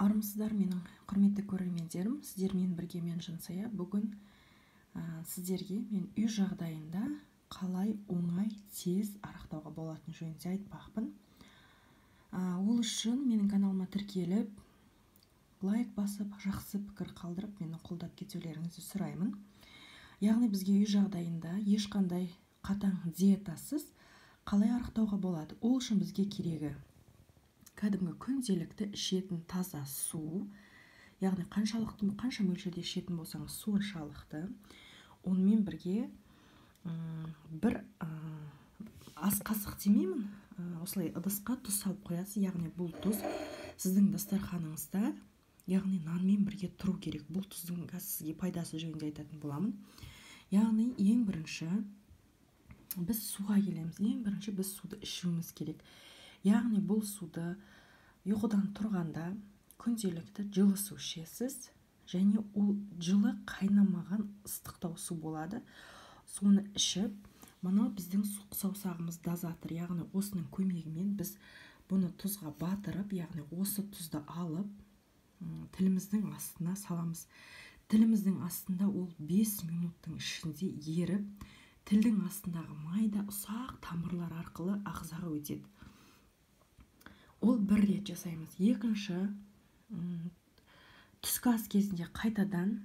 Армысыздар менің құрметті көрермендерім, сіздермен бірге мен Жансая. Бүгін сіздерге мен үй жағдайында қалай оңай тез арықтауға болатыны жөнінде айтпақпын. Ол үшін менің каналыма тіркеліп, лайк басып, жақсы пікір қалдырып, мені қолдап кетулеріңізді сұраймын. Яғни бізге үй жағдайында ешқандай қатаң диетасыз қалай арықтауға болады? Ол үшін бізге керегі кәдімгі күнделікті ішетін таза су, яғни қанша мөлшерде ішетін болсаңыз соншалықты. Онымен бірге бір ас қасық демеймін, осылай ыдысқа тұз салып қоясыз. Яғни бұл тұз сіздің дастарханыңызда, яғни нанмен бірге тұру керек. Бұл тұздың сізге пайдасы жөнінде айтатын боламын. Яғни ең бірінші біз суға келеміз. Ең бірінші біз суды ішуіміз керек. Яғни бұл суды ұйқыдан тұрғанда күнделікті жылы су ішесіз, және ол жылы қайнамаған ыстықтау су болады. Соны ішіп, мынау біздің саусағымыз дозатор, яғни осының көмегімен біз бұны тұзға батырып, яғни осы тұзды алып тіліміздің астына саламыз. Тіліміздің астында ол 5 минуттың ішінде еріп, тілдің астындағы майда ұсақ тамырлар арқылы ағзаға өтеді. Ол бір рет жасаймыз. Екінші, түскі ас кезінде қайтадан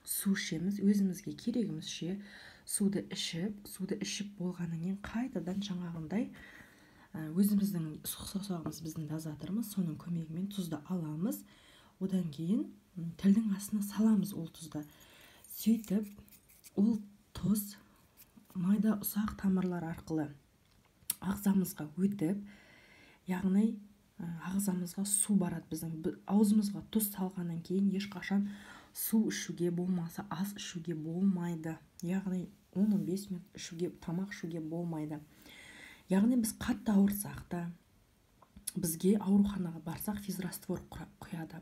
су ішеміз. Өзімізге керегімізше суды ішіп болғаннан кейін қайтадан жаңағындай өзіміздің саусағымыз біздің дозаторымыз, соның көмегімен тұзды аламыз. Одан кейін тілдің астына саламыз ол тұзды. Сөйтіп, ол тұз майда ұсақ тамырлар арқылы ағзамызға өтіп, яғни ағзамызға су барады. Біздің аузымызға тұз салғаннан кейін ешқашан су ішуге болмаса, ас ішуге болмайды. Яғни 10-15 минут ішуге, тамақ ішуге болмайды. Яғни біз қатты ауырсақ та, бізге ауруханаға барсақ физраствор құяды.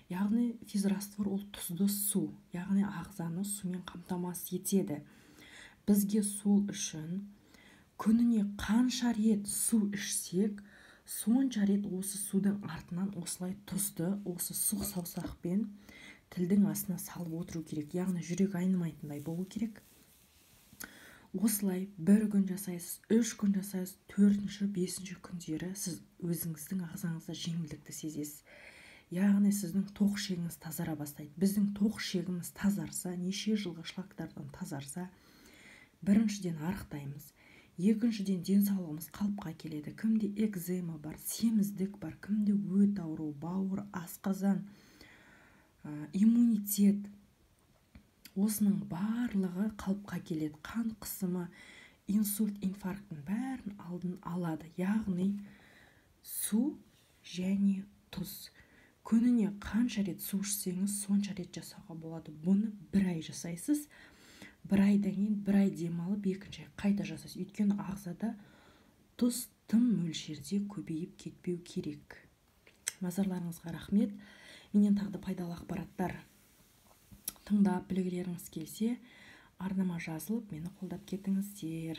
Яғни физраствор ол тұзды су, яғни ағзаны сумен қамтамасыз етеді. Бізге сол үшін күніне қанша рет су ішсек, сонша рет осы судың артынан осылай тұзды осы сұқ саусақпен тілдің астына салып отыру керек. Яғни жүрек айнымайтындай болу керек. Осылай бір күн жасайсыз, 3 күн жасайсыз, 4-ші, 5-ші күндері сіз өзіңіздің ағзаңызда жеңілдікті сезесіз. Яғни сіздің тоқ ішегіңіз тазара бастайды. Біздің тоқ ішегіміз тазарса, неше жылғы шлактардан тазарса, біріншіден арықтаймыз. Екіншіден денсаулығымыз қалыпқа келеді. Кімде экзема бар, семіздік бар, кімде өт ауруы, бауыр, асқазан, иммунитет, осының барлығы қалыпқа келеді. Қан қысымы, инсульт, инфаркттың бәрін алдын алады. Яғни су және тұз. Күніне қанша рет су ішсеңіз, сонша рет жасауға болады. Бұны 1 ай жасайсыз. 1 айдан кейін 1 ай демалып, екінші қайта жасайсыз. Өйткені ағзада тұз тым мөлшерде көбейіп кетпеу керек. Назарларыңызға рахмет. Менен тағы да пайдалы ақпараттар тыңдап білгілеріңіз келсе, арнама жазылып, мені қолдап кетіңіздер.